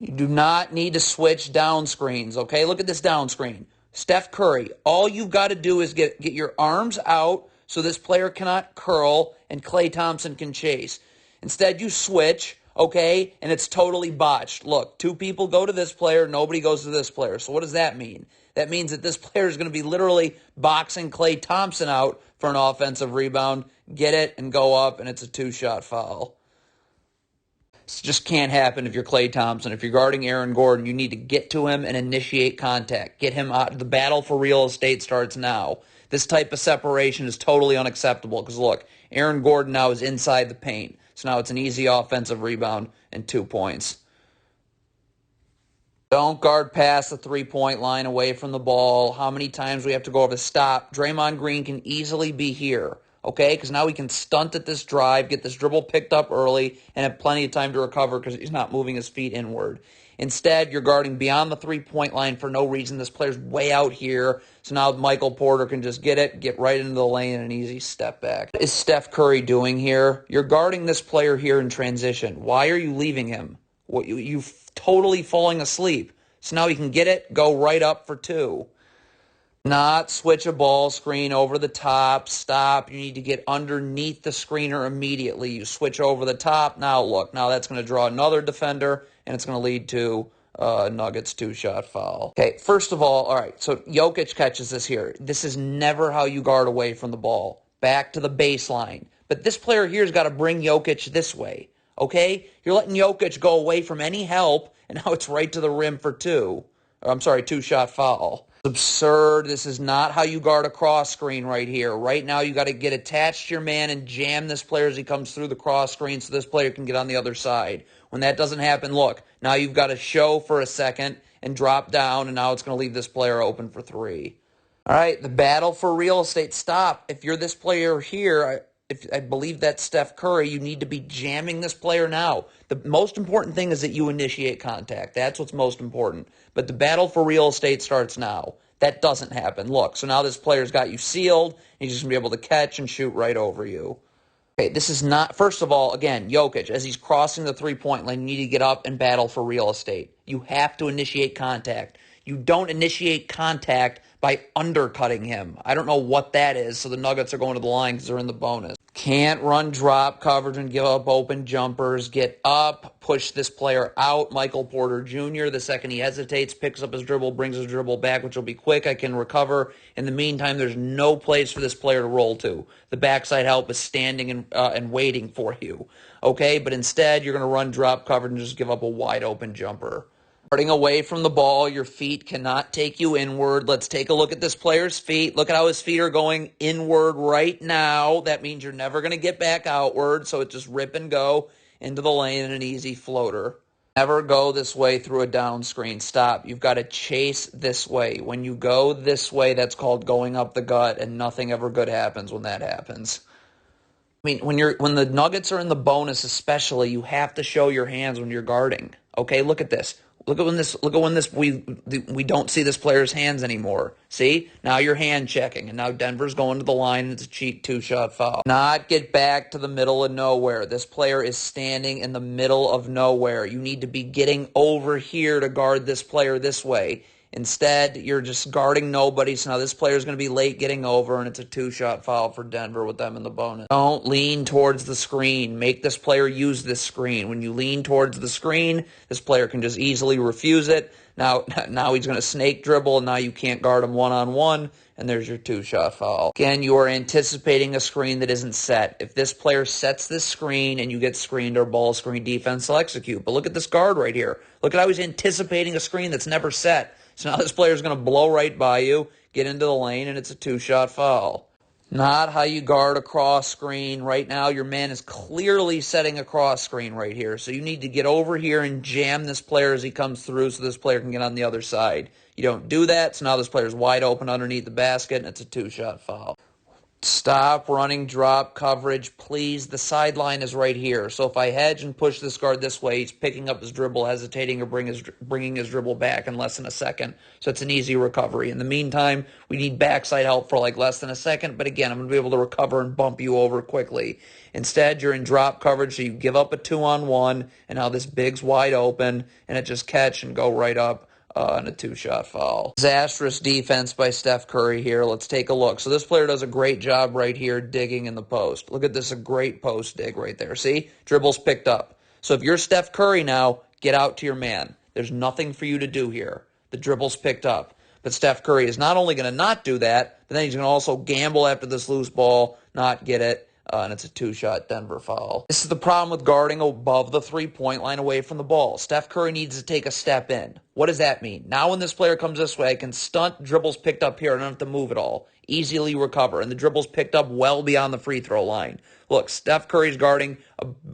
You do not need to switch down screens, okay? Look at this down screen. Steph Curry, all you've got to do is get your arms out so this player cannot curl and Klay Thompson can chase. Instead, you switch, okay, and it's totally botched. Look, two people go to this player, nobody goes to this player. So what does that mean? That means that this player is going to be literally boxing Klay Thompson out for an offensive rebound, get it, and go up, and it's a two-shot foul. It just can't happen if you're Klay Thompson. If you're guarding Aaron Gordon, you need to get to him and initiate contact. Get him out. The battle for real estate starts now. This type of separation is totally unacceptable because, look, Aaron Gordon now is inside the paint. So now it's an easy offensive rebound and 2 points. Don't guard past the three-point line away from the ball. How many times we have to go over the stop? Draymond Green can easily be here. Okay, because now he can stunt at this drive, get this dribble picked up early, and have plenty of time to recover because he's not moving his feet inward. Instead, you're guarding beyond the three-point line for no reason. This player's way out here, so now Michael Porter can just get it, get right into the lane, and an easy step back. What is Steph Curry doing here? You're guarding this player here in transition. Why are you leaving him? You're totally falling asleep. So now he can get it, go right up for two. Not switch a ball screen over the top, stop. You need to get underneath the screener immediately. You switch over the top. Now look, now that's going to draw another defender, and it's going to lead to Nuggets two-shot foul. Okay, first of all right, so Jokic catches this here. This is never how you guard away from the ball. Back to the baseline. But this player here has got to bring Jokic this way, okay? You're letting Jokic go away from any help, and now it's right to the rim for two-shot foul. Absurd. This is not how you guard a cross screen right here. Right now, you got to get attached to your man and jam this player as he comes through the cross screen so this player can get on the other side. When that doesn't happen, look, now you've got to show for a second and drop down, and now it's going to leave this player open for three. All right, the battle for real estate. Stop. If you're this player here, if I believe that's Steph Curry, you need to be jamming this player now. The most important thing is that you initiate contact. That's what's most important. But the battle for real estate starts now. That doesn't happen. Look, so now this player's got you sealed. He's just going to be able to catch and shoot right over you. Okay, this is not, first of all, again, Jokic, as he's crossing the three-point line, you need to get up and battle for real estate. You have to initiate contact. You don't initiate contact by undercutting him. I don't know what that is, so the Nuggets are going to the line because they're in the bonus. Can't run drop coverage and give up open jumpers. Get up, push this player out. Michael Porter Jr., the second he hesitates, picks up his dribble, brings his dribble back, which will be quick. I can recover. In the meantime, there's no place for this player to roll to. The backside help is standing and waiting for you. Okay, but instead, you're going to run drop coverage and just give up a wide open jumper. Starting away from the ball, your feet cannot take you inward. Let's take a look at this player's feet. Look at how his feet are going inward right now. That means you're never going to get back outward, so it's just rip and go into the lane and an easy floater. Never go this way through a down screen. Stop. You've got to chase this way. When you go this way, that's called going up the gut, and nothing ever good happens when that happens. I mean, when the Nuggets are in the bonus especially, you have to show your hands when you're guarding. Okay, look at this. Look at when we don't see this player's hands anymore. See? Now you're hand checking, and now Denver's going to the line, and it's a cheap two-shot foul. Not get back to the middle of nowhere. This player is standing in the middle of nowhere. You need to be getting over here to guard this player this way. Instead, you're just guarding nobody, so now this player is going to be late getting over, and it's a two-shot foul for Denver with them in the bonus. Don't lean towards the screen. Make this player use this screen. When you lean towards the screen, this player can just easily refuse it. Now he's going to snake dribble, and now you can't guard him one-on-one, and there's your two-shot foul. Again, you are anticipating a screen that isn't set. If this player sets this screen and you get screened or ball screen, defense will execute. But look at this guard right here. Look at how he's anticipating a screen that's never set. So now this player is going to blow right by you, get into the lane, and it's a two-shot foul. Not how you guard a cross screen. Right now, your man is clearly setting a cross screen right here. So you need to get over here and jam this player as he comes through so this player can get on the other side. You don't do that, so now this player is wide open underneath the basket, and it's a two-shot foul. Stop running drop coverage, please. The sideline is right here. So if I hedge and push this guard this way, he's picking up his dribble, hesitating, or bringing his dribble back in less than a second. So it's an easy recovery. In the meantime, we need backside help for like less than a second. But again, I'm going to be able to recover and bump you over quickly. Instead, you're in drop coverage, so you give up a 2-on-1, and now this big's wide open, and it just catch and go right up. And a 2-shot foul. Disastrous defense by Steph Curry here. Let's take a look. So this player does a great job right here digging in the post. Look at this, a great post dig right there. See? Dribbles picked up. So if you're Steph Curry now, get out to your man. There's nothing for you to do here. The dribble's picked up. But Steph Curry is not only going to not do that, but then he's going to also gamble after this loose ball, not get it. And it's a 2-shot Denver foul. This is the problem with guarding above the 3-point line away from the ball. Steph Curry needs to take a step in. What does that mean? Now when this player comes this way, I can stunt, dribbles picked up here. I don't have to move at all. Easily recover. And the dribble's picked up well beyond the free throw line. Look, Steph Curry's guarding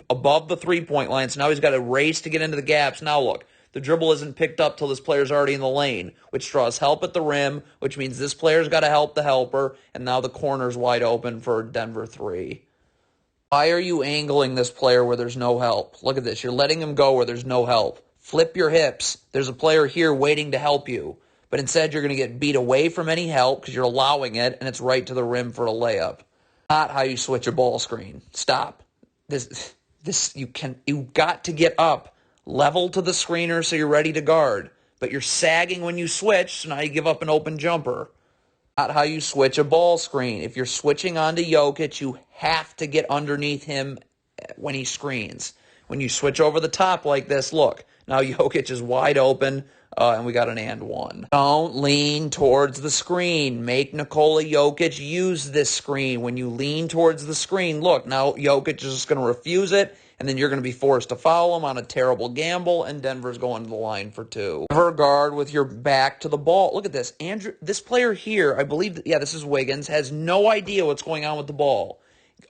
above the 3-point line, so now he's got to race to get into the gaps. Now look. The dribble isn't picked up till this player's already in the lane, which draws help at the rim, which means this player's got to help the helper, and now the corner's wide open for Denver 3. Why are you angling this player where there's no help? Look at this. You're letting him go where there's no help. Flip your hips. There's a player here waiting to help you. But instead, you're going to get beat away from any help because you're allowing it, and it's right to the rim for a layup. Not how you switch a ball screen. Stop. You got to get up. Level to the screener so you're ready to guard. But you're sagging when you switch, so now you give up an open jumper. Not how you switch a ball screen. If you're switching onto Jokic, you have to get underneath him when he screens. When you switch over the top like this, look, now Jokic is wide open, and we got an and one. Don't lean towards the screen. Make Nikola Jokic use this screen. When you lean towards the screen, look, now Jokic is just going to refuse it, and then you're going to be forced to foul him on a terrible gamble, and Denver's going to the line for 2. Never guard with your back to the ball. Look at this. This player here, I believe, this is Wiggins, has no idea what's going on with the ball.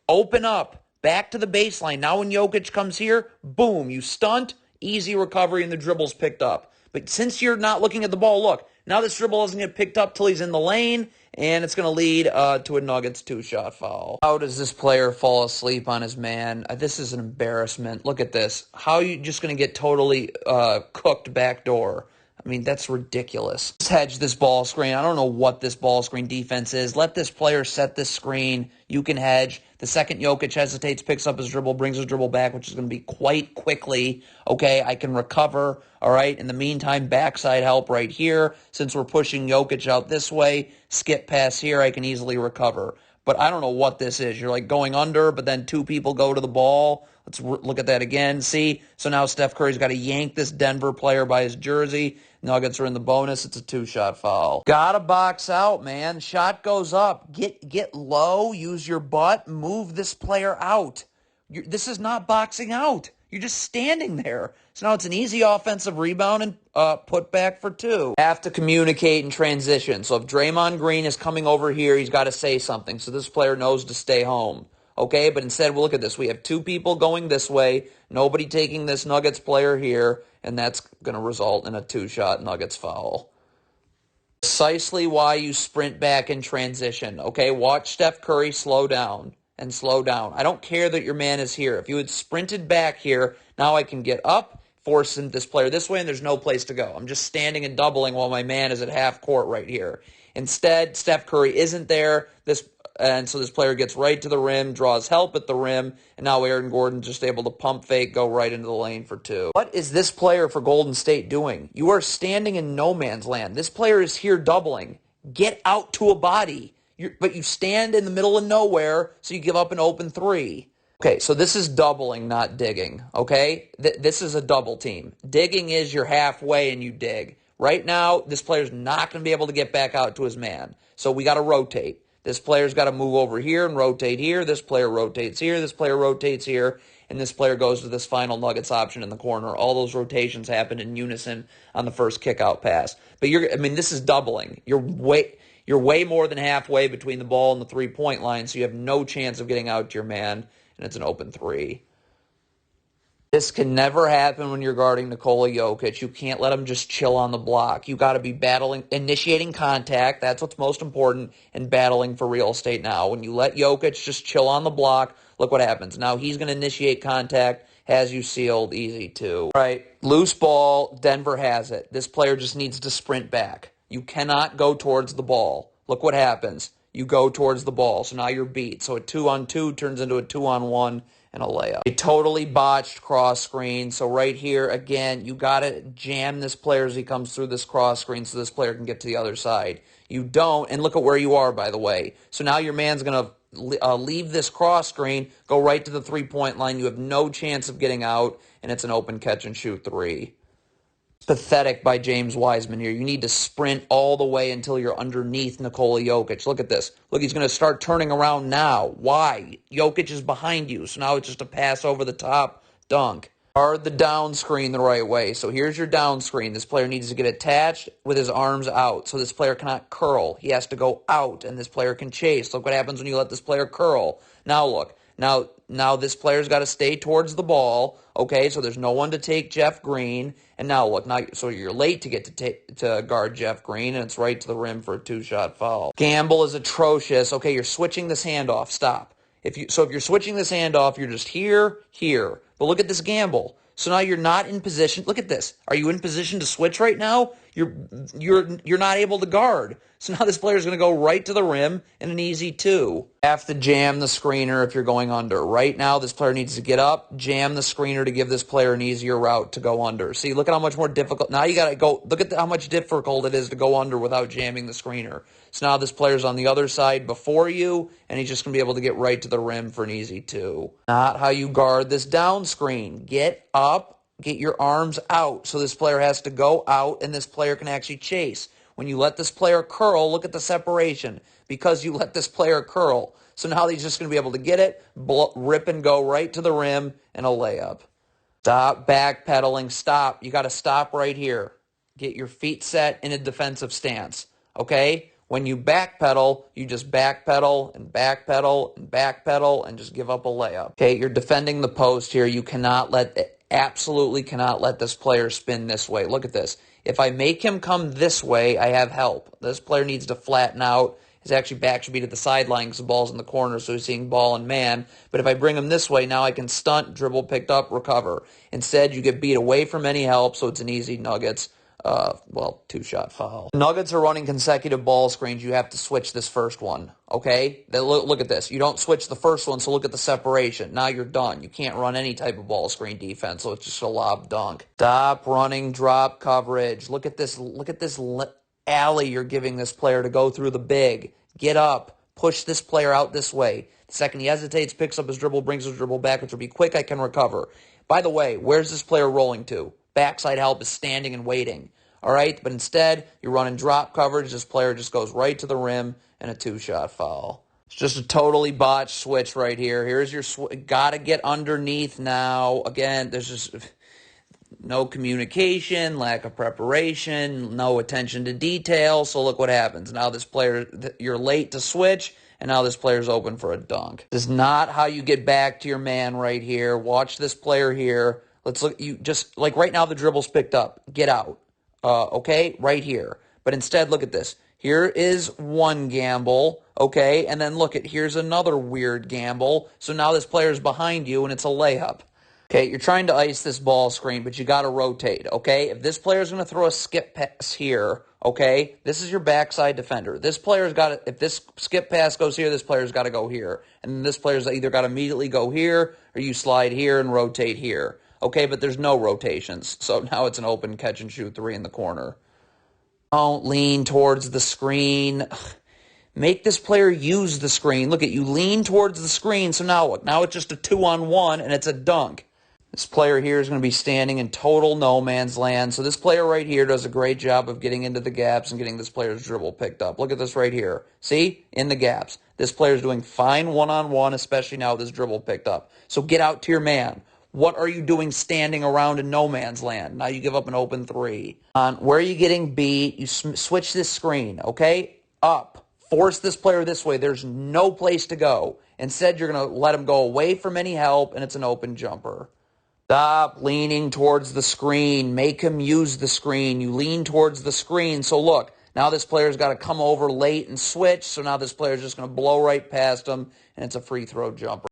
Open up, back to the baseline. Now when Jokic comes here, boom, you stunt, easy recovery, and the dribble's picked up. But since you're not looking at the ball, look, now this dribble doesn't get picked up till he's in the lane, and it's going to lead to a Nuggets 2-shot foul. How does this player fall asleep on his man? This is an embarrassment. Look at this. How are you just going to get totally cooked backdoor? I mean, that's ridiculous. Let's hedge this ball screen. I don't know what this ball screen defense is. Let this player set this screen. You can hedge. The second Jokic hesitates, picks up his dribble, brings his dribble back, which is going to be quite quickly. Okay, I can recover. All right, in the meantime, backside help right here. Since we're pushing Jokic out this way, skip pass here, I can easily recover. But I don't know what this is. You're like going under, but then 2 people go to the ball. Let's look at that again. See? So now Steph Curry's got to yank this Denver player by his jersey. Nuggets are in the bonus. It's a 2-shot foul. Gotta box out, man. Shot goes up. Get low. Use your butt. Move this player out. This is not boxing out. You're just standing there. So now it's an easy offensive rebound and put back for 2. Have to communicate in transition. So if Draymond Green is coming over here, he's got to say something. So this player knows to stay home. Okay, but instead, well, look at this. We have 2 people going this way, nobody taking this Nuggets player here, and that's going to result in a 2-shot Nuggets foul. Precisely why you sprint back in transition. Okay, watch Steph Curry slow down and slow down. I don't care that your man is here. If you had sprinted back here, now I can get up, force this player this way, and there's no place to go. I'm just standing and doubling while my man is at half court right here. Instead, Steph Curry isn't there. And so this player gets right to the rim, draws help at the rim, and now Aaron Gordon just able to pump fake, go right into the lane for 2. What is this player for Golden State doing? You are standing in no man's land. This player is here doubling. Get out to a body. But you stand in the middle of nowhere, so you give up an open 3. Okay, so this is doubling, not digging, okay? This is a double team. Digging is you're halfway and you dig. Right now, this player's not going to be able to get back out to his man, so we got to rotate. This player's got to move over here and rotate here. This player rotates here. This player rotates here. And this player goes to this final Nuggets option in the corner. All those rotations happen in unison on the first kickout pass. But this is doubling. You're way more than halfway between the ball and the 3-point line, so you have no chance of getting out to your man, and it's an open 3. This can never happen when you're guarding Nikola Jokic. You can't let him just chill on the block. You got to be battling, initiating contact. That's what's most important, and battling for real estate now. When you let Jokic just chill on the block, look what happens. Now he's going to initiate contact, has you sealed, easy too. All right, loose ball, Denver has it. This player just needs to sprint back. You cannot go towards the ball. Look what happens. You go towards the ball, so now you're beat. So a 2-on-2 turns into a 2-on-1 and a layup. A totally botched cross screen. So right here, again, you got to jam this player as he comes through this cross screen so this player can get to the other side. You don't, and look at where you are, by the way. So now your man's going to leave this cross screen, go right to the three-point line. You have no chance of getting out, and it's an open catch-and-shoot three. Pathetic by James Wiseman here. You need to sprint all the way until you're underneath Nikola Jokic. Look at this. Look, he's going to start turning around now. Why? Jokic is behind you, so now it's just a pass over the top dunk. Guard the down screen the right way. So here's your down screen. This player needs to get attached with his arms out. So this player cannot curl. He has to go out, and this player can chase. Look what happens when you let this player curl. Now look. Now this player's got to stay towards the ball, okay? So there's no one to take Jeff Green. And now look, so you're late to get to guard Jeff Green, and it's right to the rim for a two-shot foul. Gamble is atrocious. Okay, you're switching this handoff. Stop. If you're switching this handoff, you're just here. But look at this gamble. So now you're not in position. Look at this. Are you in position to switch right now? You're not able to guard. So now this player is going to go right to the rim in an easy two. Have to jam the screener if you're going under. Right now, this player needs to get up, jam the screener to give this player an easier route to go under. See, look at how much more difficult. Now you got to go. Look at how much difficult it is to go under without jamming the screener. So now this player's on the other side before you, and he's just going to be able to get right to the rim for an easy two. Not how you guard this down screen. Get up, get your arms out. So this player has to go out, and this player can actually chase. When you let this player curl, look at the separation because you let this player curl. So now he's just going to be able to get it, rip and go right to the rim and a layup. Stop backpedaling. Stop. You got to stop right here. Get your feet set in a defensive stance. Okay? When you backpedal, you just backpedal and backpedal and backpedal and just give up a layup. Okay? You're defending the post here. You absolutely cannot let this player spin this way. Look at this. If I make him come this way, I have help. This player needs to flatten out. His actually back should be to the sideline because the ball's in the corner, so he's seeing ball and man. But if I bring him this way, now I can stunt, dribble, picked up, recover. Instead, you get beat away from any help, so it's an easy Nuggets. Two-shot foul. Nuggets are running consecutive ball screens. You have to switch this first one, okay? Look at this. You don't switch the first one, so look at the separation. Now you're done. You can't run any type of ball screen defense, so it's just a lob dunk. Stop running drop coverage. Look at this alley you're giving this player to go through the big. Get up. Push this player out this way. The second he hesitates, picks up his dribble, brings his dribble back, which will be quick, I can recover. By the way, where's this player rolling to? Backside help is standing and waiting. All right, but instead, you're running drop coverage. This player just goes right to the rim and a two-shot foul. It's just a totally botched switch right here. Here's your got to get underneath now. Again, there's just no communication, lack of preparation, no attention to detail. So look what happens. Now this player, you're late to switch, and now this player's open for a dunk. This is not how you get back to your man right here. Watch this player here. Let's look. You just like right now the dribble's picked up. Get out. Okay, right here. But instead, look at this. Here is one gamble, okay, and then look here's another weird gamble. So now this player's behind you, and it's a layup. Okay, you're trying to ice this ball screen, but you got to rotate, okay? If this player's going to throw a skip pass here, okay, this is your backside defender. This player's got to, if this skip pass goes here, this player's got to go here. And this player's either got to immediately go here, or you slide here and rotate here. Okay, but there's no rotations. So now it's an open catch-and-shoot three in the corner. Don't lean towards the screen. Make this player use the screen. Look at you lean towards the screen. So now what? Now it's just a 2-on-1, and it's a dunk. This player here is going to be standing in total no man's land. So this player right here does a great job of getting into the gaps and getting this player's dribble picked up. Look at this right here. See? In the gaps. This player's doing fine one-on-one, especially now with his dribble picked up. So get out to your man. What are you doing standing around in no man's land? Now you give up an open three. Where are you getting beat? You switch this screen, okay? Up. Force this player this way. There's no place to go. Instead, you're going to let him go away from any help, and it's an open jumper. Stop leaning towards the screen. Make him use the screen. You lean towards the screen. So look, now this player's got to come over late and switch. So now this player's just going to blow right past him, and it's a free throw jumper.